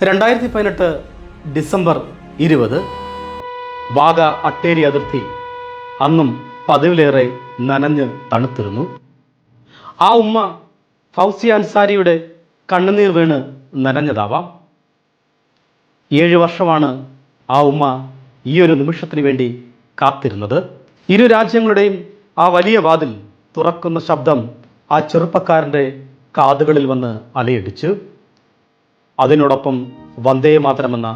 2018 December 20 Wagah അട്ടേരി അതിർത്തി അന്നും പതിവിലേറെ നനഞ്ഞ് തണുത്തിരുന്നു. ആ ഉമ്മ ഫൗസിയ അൻസാരിയുടെ കണ്ണുനീർ വീണ് നനഞ്ഞതാവാം. 7 വർഷമാണ് ആ ഉമ്മ ഈ ഒരു നിമിഷത്തിന് വേണ്ടി കാത്തിരുന്നത്. ഇരു രാജ്യങ്ങളുടെയും ആ വലിയ വാതിൽ തുറക്കുന്ന ശബ്ദം ആ ചെറുപ്പക്കാരൻ്റെ കാതുകളിൽ വന്ന് അലയടിച്ചു. അതിനോടൊപ്പം വന്ദേ മാതരമെന്ന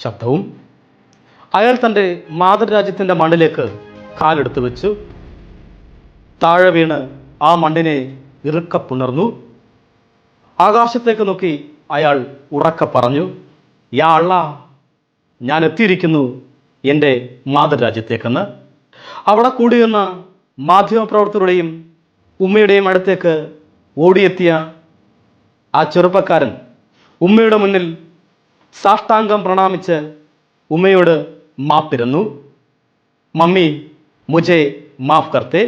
ശബ്ദവും. അയാൾ തൻ്റെ മാതൃരാജ്യത്തിൻ്റെ മണ്ണിലേക്ക് കാലെടുത്ത് വെച്ചു. താഴെ വീണ് ആ മണ്ണിനെ ഇറുക്കപ്പുണർന്നു. ആകാശത്തേക്ക് നോക്കി അയാൾ ഉറക്കെ പറഞ്ഞു, യാ അള്ളാ, ഞാൻ എത്തിയിരിക്കുന്നു എൻ്റെ മാതൃരാജ്യത്തേക്കെന്ന്. അവിടെ കൂടിയുന്ന മാധ്യമപ്രവർത്തകരുടെയും ഉമ്മയുടെയും അടുത്തേക്ക് ഓടിയെത്തിയ ആ ചെറുപ്പക്കാരൻ ഉമ്മയുടെ മുന്നിൽ സാഷ്ടാംഗം പ്രണാമിച്ച് ഉമ്മയോട് മാപ്പിരുന്നു. മമ്മി, മുझे മാഫ് കർത്തേ.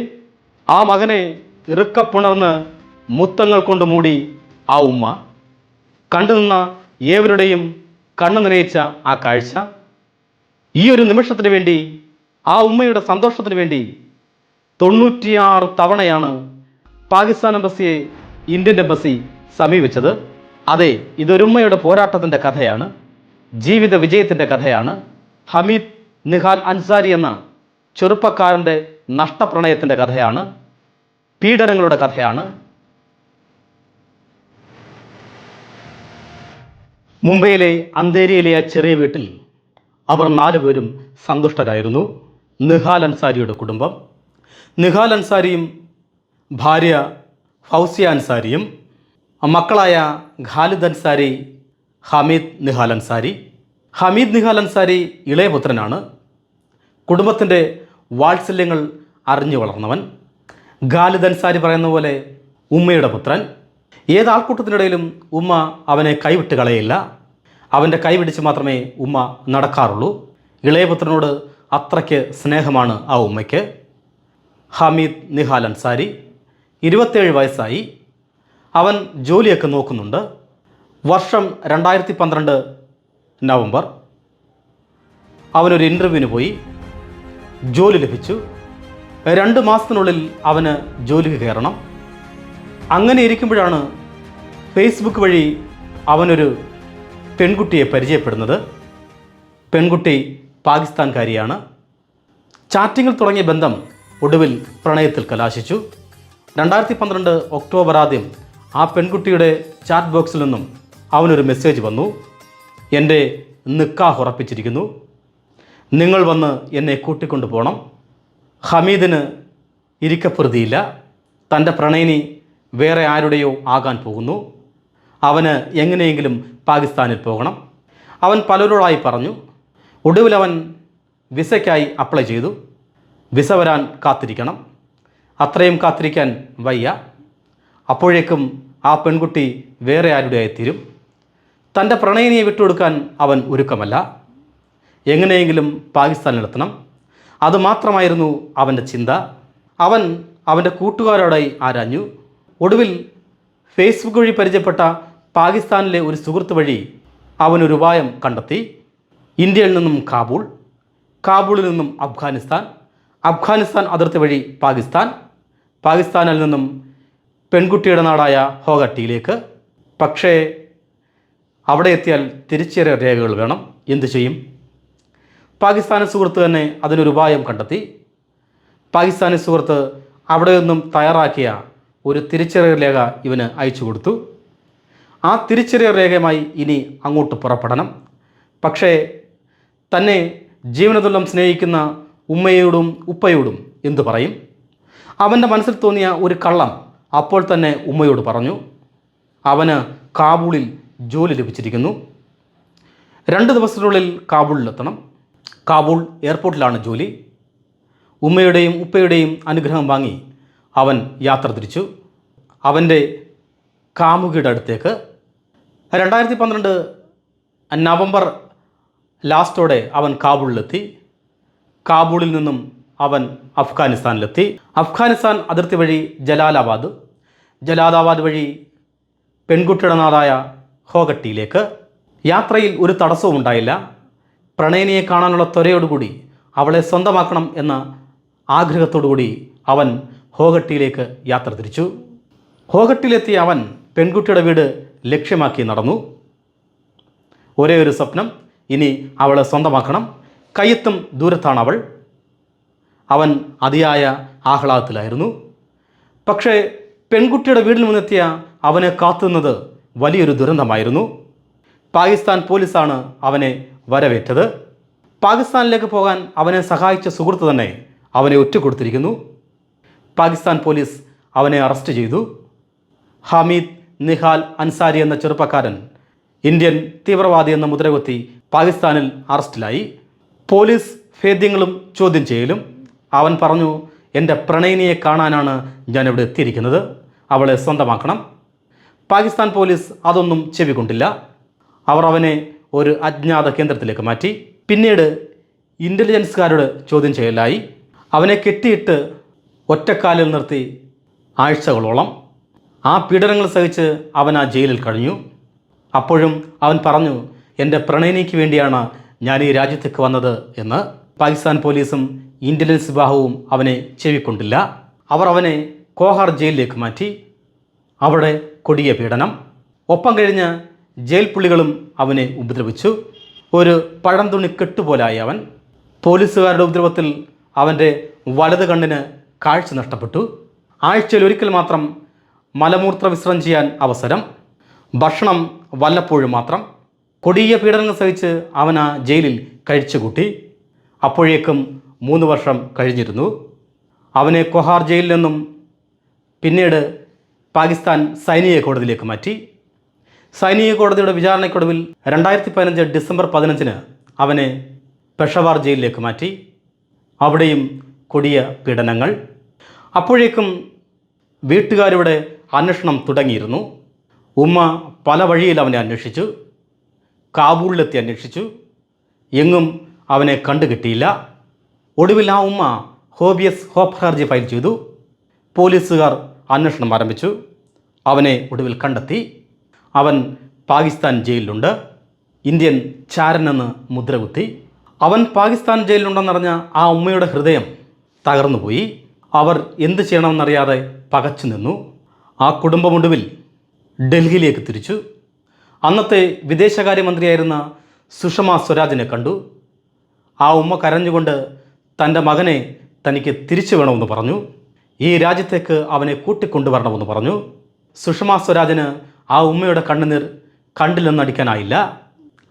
ആ മകനെ ഇറുക്കപ്പുണർന്ന് മുത്തങ്ങൾ കൊണ്ട് മൂടി ആ ഉമ്മ. കണ്ടുനിന്ന ഏവരുടെയും കണ്ണു നനയിച്ച ആ കാഴ്ച, ഈ ഒരു നിമിഷത്തിന് വേണ്ടി, ആ ഉമ്മയുടെ സന്തോഷത്തിന് വേണ്ടി 96 തവണയാണ് പാകിസ്ഥാൻ എംബസിയെ ഇന്ത്യൻ എംബസി സമീപിച്ചത്. അതെ, ഇതൊരുമ്മയുടെ പോരാട്ടത്തിൻ്റെ കഥയാണ്, ജീവിത വിജയത്തിൻ്റെ കഥയാണ്. ഹമീദ് നിഹാൽ അൻസാരി എന്ന ചെറുപ്പക്കാരൻ്റെ നഷ്ടപ്രണയത്തിൻ്റെ കഥയാണ്, പീഡനങ്ങളുടെ കഥയാണ്. മുംബൈയിലെ അന്തേരിയിലെ ആ ചെറിയ വീട്ടിൽ അവർ 4 പേരും സന്തുഷ്ടരായിരുന്നു. നിഹാൽ അൻസാരിയുടെ കുടുംബം, നിഹാൽ അൻസാരിയും ഭാര്യ ഫൗസിയ അൻസാരിയും മക്കളായ ഖാലിദ് അൻസാരി, ഹമീദ് നിഹാൽ അൻസാരി. ഹമീദ് നിഹാൽ അൻസാരി ഇളയപുത്രനാണ്. കുടുംബത്തിൻ്റെ വാത്സല്യങ്ങൾ അറിഞ്ഞു വളർന്നവൻ. ഖാലിദ് അൻസാരി പറയുന്ന പോലെ ഉമ്മയുടെ പുത്രൻ. ഏതാൾക്കൂട്ടത്തിനിടയിലും ഉമ്മ അവനെ കൈവിട്ട് കളയില്ല. അവൻ്റെ കൈപിടിച്ച് മാത്രമേ ഉമ്മ നടക്കാറുള്ളൂ. ഇളയപുത്രനോട് അത്രയ്ക്ക് സ്നേഹമാണ് ആ ഉമ്മയ്ക്ക്. ഹമീദ് നിഹാൽ അൻസാരി 27 വയസ്സായി. അവൻ ജോലിയൊക്കെ നോക്കുന്നുണ്ട്. വർഷം 2012 നവംബർ. അവനൊരു ഇൻ്റർവ്യൂവിന് പോയി, ജോലി ലഭിച്ചു. 2 മാസത്തിനുള്ളിൽ അവന് ജോലിക്ക് കയറണം. അങ്ങനെ ഇരിക്കുമ്പോഴാണ് ഫേസ്ബുക്ക് വഴി അവനൊരു പെൺകുട്ടിയെ പരിചയപ്പെടുന്നത്. പെൺകുട്ടി പാകിസ്ഥാൻകാരിയാണ്. ചാറ്റിങ്ങിൽ തുടങ്ങിയ ബന്ധം ഒടുവിൽ പ്രണയത്തിൽ കലാശിച്ചു. 2012 ഒക്ടോബർ ആദ്യം ആ പെൺകുട്ടിയുടെ ചാറ്റ് ബോക്സിൽ നിന്നും അവനൊരു മെസ്സേജ് വന്നു, എൻ്റെ നിക്കാഹ് ഉറപ്പിച്ചിരിക്കുന്നു, നിങ്ങൾ വന്ന് എന്നെ കൂട്ടിക്കൊണ്ടു പോകണം. ഹമീദിന് ഇരിക്കപ്രതിയില്ല. തൻ്റെ പ്രണയിനി വേറെ ആരുടെയോ ആകാൻ പോകുന്നു. അവന് എങ്ങനെയെങ്കിലും പാകിസ്ഥാനിൽ പോകണം. അവൻ പലരോടായി പറഞ്ഞു. ഒടുവിൽ അവൻ വിസയ്ക്കായി അപ്ലൈ ചെയ്തു. വിസ വരാൻ കാത്തിരിക്കണം. അത്രയും കാത്തിരിക്കാൻ വയ്യ. അപ്പോഴേക്കും ആ പെൺകുട്ടി വേറെ ആരുടെ ആയിത്തീരും. തൻ്റെ പ്രണയിനിയെ വിട്ടുകൊടുക്കാൻ അവൻ ഒരുക്കമല്ല. എങ്ങനെയെങ്കിലും പാകിസ്ഥാനിലെത്തണം. അതുമാത്രമായിരുന്നു അവൻ്റെ ചിന്ത. അവൻ അവൻ്റെ കൂട്ടുകാരോടായി ആരാഞ്ഞു. ഒടുവിൽ ഫേസ്ബുക്ക് വഴി പരിചയപ്പെട്ട പാകിസ്ഥാനിലെ ഒരു സുഹൃത്ത് വഴി അവനൊരു ഉപായം കണ്ടെത്തി. ഇന്ത്യയിൽ നിന്നും കാബൂൾ, കാബൂളിൽ നിന്നും അഫ്ഗാനിസ്ഥാൻ, അഫ്ഗാനിസ്ഥാൻ അതിർത്തി വഴി പാകിസ്ഥാൻ, പാകിസ്ഥാനിൽ നിന്നും പെൺകുട്ടിയുടെ നാടായ ഹോഗട്ടിയിലേക്ക്. പക്ഷേ അവിടെ എത്തിയാൽ തിരിച്ചറിയൽ രേഖകൾ വേണം. എന്തു ചെയ്യും? പാകിസ്ഥാനി സുഹൃത്ത് തന്നെ അതിനൊരു ഉപായം കണ്ടെത്തി. പാകിസ്ഥാനി സുഹൃത്ത് അവിടെ നിന്നും തയ്യാറാക്കിയ ഒരു തിരിച്ചറിയൽ രേഖ ഇവന് അയച്ചു കൊടുത്തു. ആ തിരിച്ചറിയൽ രേഖയുമായി ഇനി അങ്ങോട്ട് പുറപ്പെടണം. പക്ഷേ തന്നെ ജീവനതുല്യം സ്നേഹിക്കുന്ന ഉമ്മയോടും ഉപ്പയോടും എന്തു പറയും? അവൻ്റെ മനസ്സിൽ തോന്നിയ ഒരു കള്ളം അപ്പോൾ തന്നെ ഉമ്മയോട് പറഞ്ഞു. അവന് കാബൂളിൽ ജോലി ലഭിച്ചിരിക്കുന്നു. 2 ദിവസത്തിനുള്ളിൽ കാബൂളിലെത്തണം. കാബൂൾ എയർപോർട്ടിലാണ് ജോലി. ഉമ്മയുടെയും ഉപ്പയുടെയും അനുഗ്രഹം വാങ്ങി അവൻ യാത്ര തിരിച്ചു അവൻ്റെ കാമുകിയുടെ അടുത്തേക്ക്. 2012 നവംബർ ലാസ്റ്റോടെ അവൻ കാബൂളിലെത്തി. കാബൂളിൽ നിന്നും അവൻ അഫ്ഗാനിസ്ഥാനിലെത്തി. അഫ്ഗാനിസ്ഥാൻ അതിർത്തി വഴി ജലാലാബാദ് വഴി പെൺകുട്ടിയുടെ നാടായ ഹോഗട്ടിയിലേക്ക്. യാത്രയിൽ ഒരു തടസ്സവും ഉണ്ടായില്ല. പ്രണയിനിയെ കാണാനുള്ള ത്വരയോടുകൂടി അവളെ സ്വന്തമാക്കണം എന്ന ആഗ്രഹത്തോടുകൂടി അവൻ ഹോഗട്ടിയിലേക്ക് യാത്ര തിരിച്ചു. ഹോഗട്ടിയിലെത്തിയ അവൻ പെൺകുട്ടിയുടെ വീട് ലക്ഷ്യമാക്കി നടന്നു. ഒരേ ഒരു സ്വപ്നം, ഇനി അവളെ സ്വന്തമാക്കണം. കയ്യെത്തും ദൂരത്താണ് അവൾ. അവൻ അതിയായ ആഹ്ലാദത്തിലായിരുന്നു. പക്ഷേ പെൺകുട്ടിയുടെ വീട്ടിൽ നിന്നെത്തിയ അവനെ കാത്തുനിന്നത് വലിയൊരു ദുരന്തമായിരുന്നു. പാകിസ്ഥാൻ പോലീസാണ് അവനെ വരവേറ്റത്. പാകിസ്ഥാനിലേക്ക് പോകാൻ അവനെ സഹായിച്ച സുഹൃത്ത് തന്നെ അവനെ ഒറ്റുകൊടുത്തിരിക്കുന്നു. പാകിസ്ഥാൻ പോലീസ് അവനെ അറസ്റ്റ് ചെയ്തു. ഹമീദ് നിഹാൽ അൻസാരി എന്ന ചെറുപ്പക്കാരൻ ഇന്ത്യൻ തീവ്രവാദി എന്ന മുദ്രകുത്തി പാകിസ്ഥാനിൽ അറസ്റ്റിലായി. പോലീസ് ഭേദ്യങ്ങളും ചോദ്യം ചെയ്യലും. അവൻ പറഞ്ഞു, എൻ്റെ പ്രണയിനിയെ കാണാനാണ് ഞാനിവിടെ എത്തിയിരിക്കുന്നത്, അവളെ സ്വന്തമാക്കണം. പാകിസ്ഥാൻ പോലീസ് അതൊന്നും ചെവികൊണ്ടില്ല. അവർ അവനെ ഒരു അജ്ഞാത കേന്ദ്രത്തിലേക്ക് മാറ്റി. പിന്നീട് ഇൻ്റലിജൻസുകാരോട് ചോദ്യം ചെയ്യലായി. അവനെ കെട്ടിയിട്ട് ഒറ്റക്കാലിൽ നിർത്തി ആഴ്ചകളോളം ആ പീഡനങ്ങൾ സഹിച്ച് അവൻ ആ ജയിലിൽ കഴിഞ്ഞു. അപ്പോഴും അവൻ പറഞ്ഞു, എൻ്റെ പ്രണയിനിക്ക് വേണ്ടിയാണ് ഞാൻ ഈ രാജ്യത്തേക്ക് വന്നത് എന്ന്. പാകിസ്ഥാൻ പോലീസും ഇൻ്റലിജൻസ് വിഭാഗവും അവനെ ചെവിക്കൊണ്ടില്ല. അവർ അവനെ കോഹാർ ജയിലിലേക്ക് മാറ്റി. അവിടെ കൊടിയ പീഡനം. ഒപ്പം കഴിഞ്ഞ ജയിൽ പുള്ളികളും അവനെ ഉപദ്രവിച്ചു. ഒരു പഴം തുണി കെട്ടുപോലായി അവൻ. പോലീസുകാരുടെ ഉപദ്രവത്തിൽ അവൻ്റെ വലത് കണ്ണിന് കാഴ്ച നഷ്ടപ്പെട്ടു. ആഴ്ചയിൽ ഒരിക്കൽ മാത്രം മലമൂത്ര വിസർജനം ചെയ്യാൻ അവസരം. ഭക്ഷണം വല്ലപ്പോഴും മാത്രം. കൊടിയ പീഡനങ്ങൾ സഹിച്ച് അവൻ ആ ജയിലിൽ കഴിച്ചുകൂട്ടി. അപ്പോഴേക്കും 3 വർഷം കഴിഞ്ഞിരുന്നു. അവനെ കൊഹാർ ജയിലിൽ നിന്നും പിന്നീട് പാകിസ്ഥാൻ സൈനിക കോടതിയിലേക്ക് മാറ്റി. സൈനിക കോടതിയുടെ വിചാരണയ്ക്കൊടുവിൽ 2015 ഡിസംബർ 15 അവനെ പെഷവാർ ജയിലിലേക്ക് മാറ്റി. അവിടെയും കൊടിയ പീഡനങ്ങൾ. അപ്പോഴേക്കും വീട്ടുകാരുടെ അന്വേഷണം തുടങ്ങിയിരുന്നു. ഉമ്മ പല വഴിയിൽ അവനെ അന്വേഷിച്ചു. കാബൂളിലെത്തി അന്വേഷിച്ചു. എങ്ങും അവനെ കണ്ടുകിട്ടിയില്ല. ഒടുവിൽ ആ ഉമ്മ ഹോബിയസ് ഹർജി ഫയൽ ചെയ്തു. പോലീസുകാർ അന്വേഷണം ആരംഭിച്ചു. അവനെ ഒടുവിൽ കണ്ടെത്തി. അവൻ പാകിസ്ഥാൻ ജയിലിലുണ്ട്. ഇന്ത്യൻ ചാരനെന്ന് മുദ്രകുത്തി. അവൻ പാകിസ്ഥാൻ ജയിലിലുണ്ടെന്നറിഞ്ഞ ആ ഉമ്മയുടെ ഹൃദയം തകർന്നുപോയി. അവർ എന്ത് ചെയ്യണമെന്നറിയാതെ പകച്ചു നിന്നു. ആ കുടുംബമൊടുവിൽ ഡൽഹിയിലേക്ക് തിരിച്ചു. അന്നത്തെ വിദേശകാര്യമന്ത്രിയായിരുന്ന സുഷമ സ്വരാജിനെ കണ്ടു. ആ ഉമ്മ കരഞ്ഞുകൊണ്ട് തൻ്റെ മകനെ തനിക്ക് തിരിച്ചു വേണമെന്ന് പറഞ്ഞു. ഈ രാജ്യത്തേക്ക് അവനെ കൂട്ടിക്കൊണ്ടുവരണമെന്ന് പറഞ്ഞു. സുഷമ സ്വരാജിന് ആ ഉമ്മയുടെ കണ്ണുനീർ കണ്ടില്ലെന്നടിക്കാനായില്ല.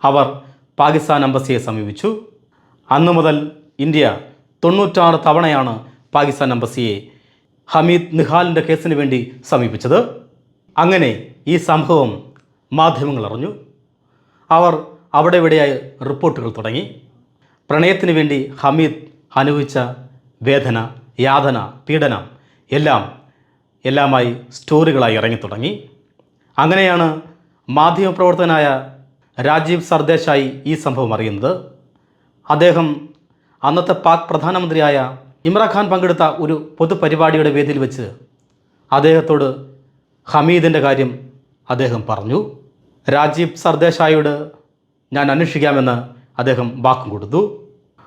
അവർ പാകിസ്ഥാൻ എംബസിയെ സമീപിച്ചു. അന്നു മുതൽ ഇന്ത്യ 96 തവണയാണ് പാകിസ്ഥാൻ എംബസിയെ ഹമീദ് നിഹാലിൻ്റെ കേസിന് വേണ്ടി സമീപിച്ചത്. അങ്ങനെ ഈ സംഭവം മാധ്യമങ്ങൾ അറിഞ്ഞു. അവർ അവിടെ ഇവിടെയായി റിപ്പോർട്ടുകൾ തുടങ്ങി. പ്രണയത്തിന് വേണ്ടി ഹമീദ് അനുഭവിച്ച വേദന, യാതന, പീഡനം എല്ലാമായി സ്റ്റോറികളായി ഇറങ്ങിത്തുടങ്ങി. അങ്ങനെയാണ് മാധ്യമപ്രവർത്തകനായ രാജീവ് സർദേശായി ഈ സംഭവം അറിയുന്നത്. അദ്ദേഹം അന്നത്തെ പാക് പ്രധാനമന്ത്രിയായ ഇമ്രാൻഖാൻ പങ്കെടുത്ത ഒരു പൊതുപരിപാടിയുടെ വേദിയിൽ വെച്ച് അദ്ദേഹത്തോട് ഹമീദിൻ്റെ കാര്യം അദ്ദേഹം പറഞ്ഞു. രാജീവ് സർദേശായിയോട് ഞാൻ അന്വേഷിക്കാമെന്ന് അദ്ദേഹം വാക്കും കൊടുത്തു.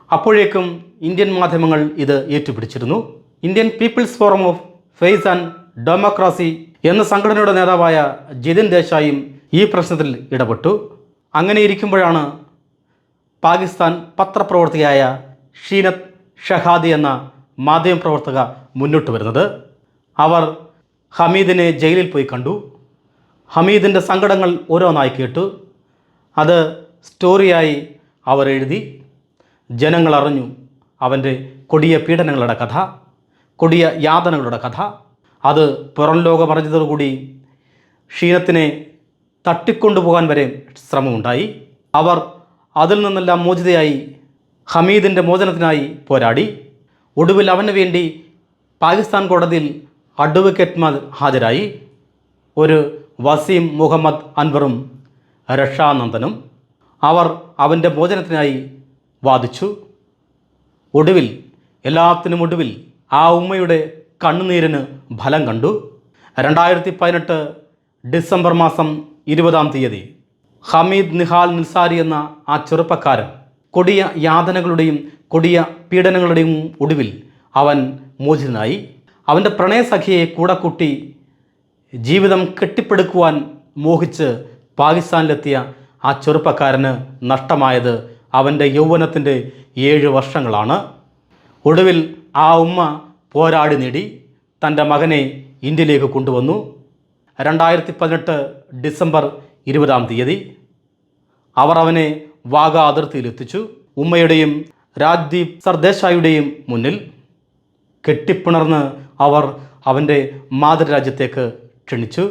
അപ്പോഴേക്കും ഇന്ത്യൻ മാധ്യമങ്ങൾ ഇത് ഏറ്റുപിടിച്ചിരുന്നു. Indian people's forum of faith and democracy എന്ന സംഘടനയുടെ നേതാവായ ജിതിൻ ദേശായിയും ഈ പ്രശ്നത്തിൽ ഇടപെട്ടു. അങ്ങനെ ഇരിക്കുമ്പോഴാണ് പാകിസ്ഥാൻ പത്രപ്രവർത്തകയായ ഷീനത്ത് ഷഹാദി എന്ന മാധ്യമപ്രവർത്തക മുന്നോട്ട് വരുന്നത്. അവർ ഹമീദിനെ ജയിലിൽ പോയി കണ്ടു. ഹമീദിൻ്റെ സങ്കടങ്ങൾ ഓരോന്നായി കേട്ടു. അത് സ്റ്റോറിയായി അവർ എഴുതി. ജനങ്ങൾ അറിഞ്ഞു അവൻ്റെ കൊടിയ പീഡനങ്ങളുടെ കഥ, കൊടിയ യാതനകളുടെ കഥ. അത് പുറം ലോകം അറിഞ്ഞതോടുകൂടി ഷീനത്തിനെ തട്ടിക്കൊണ്ടുപോകാൻ വരെ ശ്രമമുണ്ടായി. അവർ അതിൽ നിന്നെല്ലാം മോചിതയായി ഹമീദിൻ്റെ മോചനത്തിനായി പോരാടി. ഒടുവിൽ അവന് വേണ്ടി പാകിസ്ഥാൻ കോടതിയിൽ അഡ്വക്കേറ്റ്മാർ ഹാജരായി. ഒരു വസീം മുഹമ്മദ് അൻവറും രക്ഷാനന്ദനും. അവർ അവൻ്റെ മോചനത്തിനായി വാദിച്ചു. എല്ലാത്തിനും ഒടുവിൽ ആ ഉമ്മയുടെ കണ്ണുനീരിന് ഫലം കണ്ടു. 2018 ഡിസംബർ മാസം 20-ാം തീയതി ഹമീദ് നിഹാൽ നിസാരി എന്ന ആ ചെറുപ്പക്കാരൻ കൊടിയ യാതനകളുടെയും കൊടിയ പീഡനങ്ങളുടെയും ഒടുവിൽ അവൻ മോചിതനായി. അവൻ്റെ പ്രണയസഖിയെ കൂടെ കൂട്ടി ജീവിതം കെട്ടിപ്പടുക്കുവാൻ മോഹിച്ച് പാകിസ്ഥാനിലെത്തിയ ആ ചെറുപ്പക്കാരന് നഷ്ടമായത് അവൻ്റെ യൗവനത്തിൻ്റെ 7 വർഷങ്ങളാണ്. ഒടുവിൽ ആ ഉമ്മ പോരാടി നേടി തൻ്റെ മകനെ ഇന്ത്യയിലേക്ക് കൊണ്ടുവന്നു. 2018 ഡിസംബർ 20 അവർ അവനെ വാഗ അതിർത്തിയിലെത്തിച്ചു. ഉമ്മയുടെയും രാജ്ദീപ് സർദേശായിയുടെയും മുന്നിൽ കെട്ടിപ്പിണർന്ന് അവർ അവൻ്റെ മാതൃരാജ്യത്തേക്ക് ക്ഷണിച്ചു.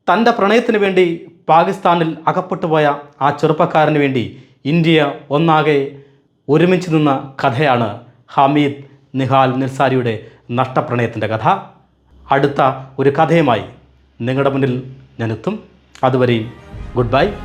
തൻ്റെ പ്രണയത്തിന് വേണ്ടി പാകിസ്ഥാനിൽ അകപ്പെട്ടുപോയ ആ ചെറുപ്പക്കാരന് വേണ്ടി ഇന്ത്യ ഒന്നാകെ ഒരുമിച്ച് നിന്ന കഥയാണ് ഹമീദ് നിഹാൽ നിസാരിയുടെ നഷ്ടപ്രണയത്തിൻ്റെ കഥ. അടുത്ത ഒരു കഥയുമായി നിങ്ങളുടെ മുന്നിൽ ഞാനെത്തും. അതുവരെയും ഗുഡ് ബൈ.